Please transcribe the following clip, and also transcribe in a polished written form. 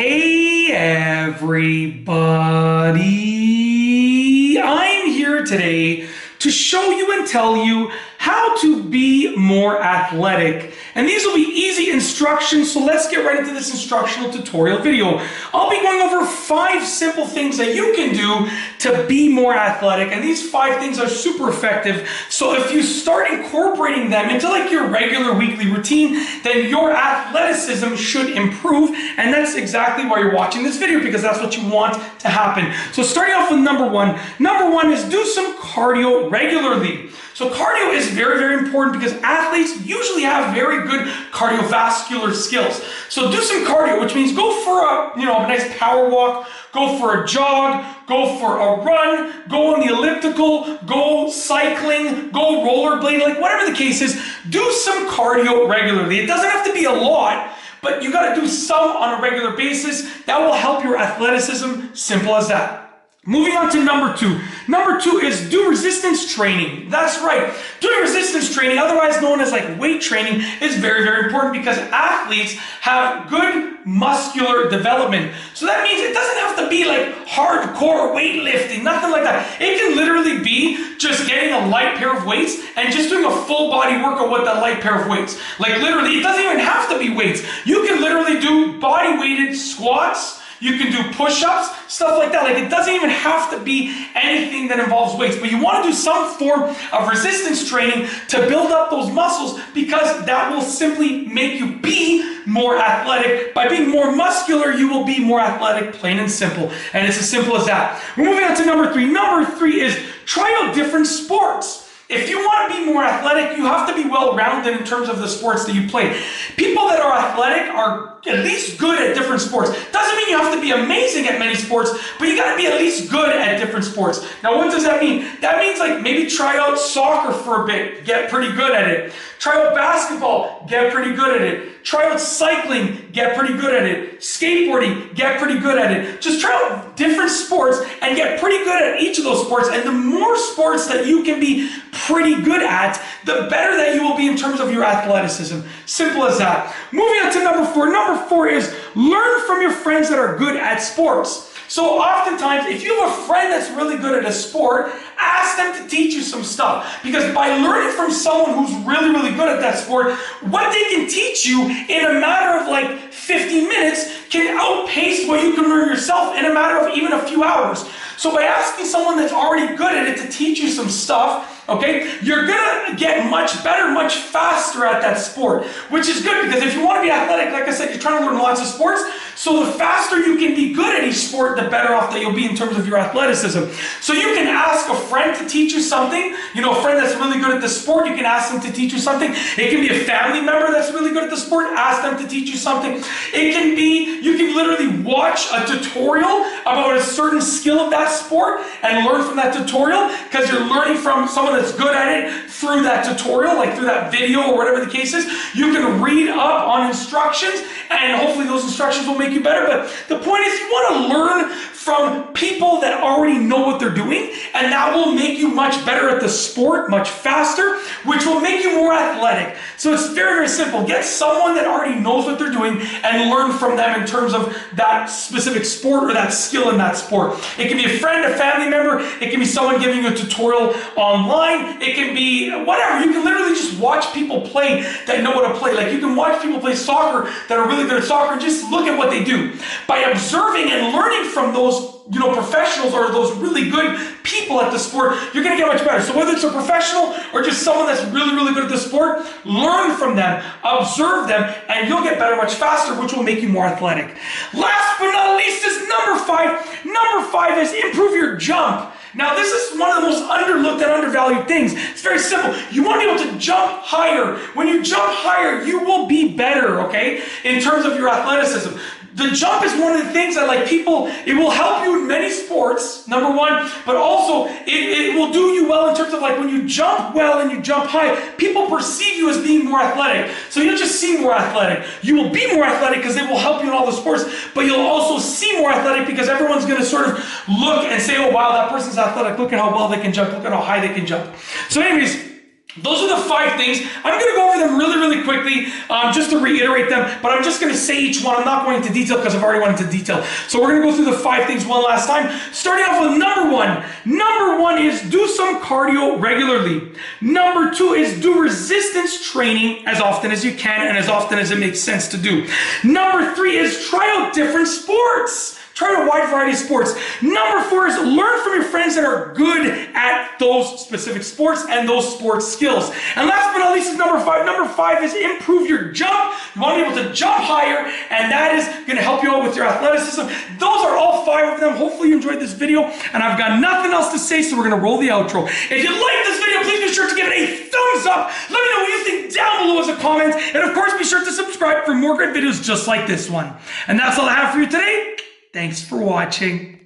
Hey everybody, I'm here today to show you and tell you how to be more athletic. And these will be easy instructions, so let's get right into this instructional tutorial video. I'll be going over 5 simple things that you can do to be more athletic, and these 5 things are super effective. So if you start incorporating them into like your regular weekly routine, then your athleticism should improve, and that's exactly why you're watching this video, because that's what you want to happen. So starting off with number one is do some cardio regularly. So cardio is very, very important because athletes usually have very good cardiovascular skills. So do some cardio, which means go for a nice power walk, go for a jog, go for a run, go on the elliptical, go cycling, go rollerblading, like whatever the case is, do some cardio regularly. It doesn't have to be a lot, but you got to do some on a regular basis. That will help your athleticism, simple as that. Moving on to number 2. Number 2 is do resistance training. That's right. Doing resistance training, otherwise known as like weight training, is very, very important because athletes have good muscular development. So that means it doesn't have to be like hardcore weightlifting, nothing like that. It can literally be just getting a light pair of weights and just doing a full body workout with that light pair of weights. Like literally, it doesn't even have to be weights. You can literally do body weighted squats. You can do push-ups, stuff like that. Like it doesn't even have to be anything that involves weights, but you want to do some form of resistance training to build up those muscles because that will simply make you be more athletic. By being more muscular, you will be more athletic, plain and simple. And it's as simple as that. We're moving on to number 3. Number 3 is try out different sports. If you want to be more athletic, you have to be well-rounded in terms of the sports that you play. People that are athletic are at least good at different sports. Doesn't mean you have to be amazing at many sports, but you got to be at least good at different sports. Now, what does that mean? That means like maybe try out soccer for a bit, get pretty good at it. Try out basketball, get pretty good at it. Try out cycling, get pretty good at it. Skateboarding, get pretty good at it. Just try out different sports and get pretty good at each of those sports. And the more sports that you can be pretty good at, the better that you will be in terms of your athleticism. Simple as that. Moving on to number 4. Number 4 is learn from your friends that are good at sports. So oftentimes, if you have a friend that's really good at a sport, ask them to teach you some stuff. Because by learning from someone who's really, really good at that sport, what they can teach you in a matter of like 50 minutes can outpace what you can learn yourself in a matter of even a few hours. So by asking someone that's already good at it to teach you some stuff, okay, you're gonna get much better, much faster at that sport, which is good because if you want to be athletic, like I said, you're trying to learn lots of sports, so the faster you can be good at each sport, the better off that you'll be in terms of your athleticism. So you can ask a friend to teach you something, a friend that's really good at the sport, you can ask them to teach you something. It can be a family member that's really good at the sport, ask them to teach you something. It can be, you can literally watch a tutorial about a certain skill of that sport and learn from that tutorial because you're learning from someone that's good at it through that tutorial, like through that video or whatever the case is. You can read up on instructions and hopefully those instructions will make you better. But the point is you want to learn from people that already know what they're doing, and that will make you much better at the sport, much faster, which will make you more athletic. So it's very, very simple. Get someone that already knows what they're doing and learn from them in terms of that specific sport or that skill in that sport. It can be a friend, a family member, it can be someone giving you a tutorial online, it can be whatever. You can literally just watch people play that know what to play. Like you can watch people play soccer that are really good at soccer and just look at what they do. By observing and learning from those professionals or those really good people at the sport, you're going to get much better. So whether it's a professional or just someone that's really, really good at the sport, learn from them, observe them, and you'll get better much faster, which will make you more athletic. Last but not least is number 5. Number 5 is improve your jump. Now this is one of the most underlooked and undervalued things. It's very simple. You want to be able to jump higher. When you jump higher, you will be better, okay, in terms of your athleticism. The jump is one of the things that it will help you in many sports, number 1, but also it will do you well in terms of like when you jump well and you jump high, people perceive you as being more athletic. So you'll just see more athletic. You will be more athletic because they will help you in all the sports, but you'll also see more athletic because everyone's going to sort of look and say, oh wow, that person's athletic. Look at how well they can jump. Look at how high they can jump. So anyways, Those are the 5 things. I'm going to go over them really, really quickly, just to reiterate them, but I'm just going to say each one. I'm not going into detail because I've already went into detail. So we're going to go through the 5 things one last time. Starting off with number 1. Number 1 is do some cardio regularly. Number 2 is do resistance training as often as you can and as often as it makes sense to do. Number 3 is try out different sports. Try a wide variety of sports. Number 4 is learn from your friends that are good at those specific sports and those sports skills. And last but not least is number 5. Number 5 is improve your jump. You want to be able to jump higher, and that is going to help you out with your athleticism. Those are all 5 of them. Hopefully you enjoyed this video, and I've got nothing else to say, so we're going to roll the outro. If you like this video, please be sure to give it a thumbs up. Let me know what you think down below as a comment, and of course be sure to subscribe for more great videos just like this one. And that's all I have for you today. Thanks for watching.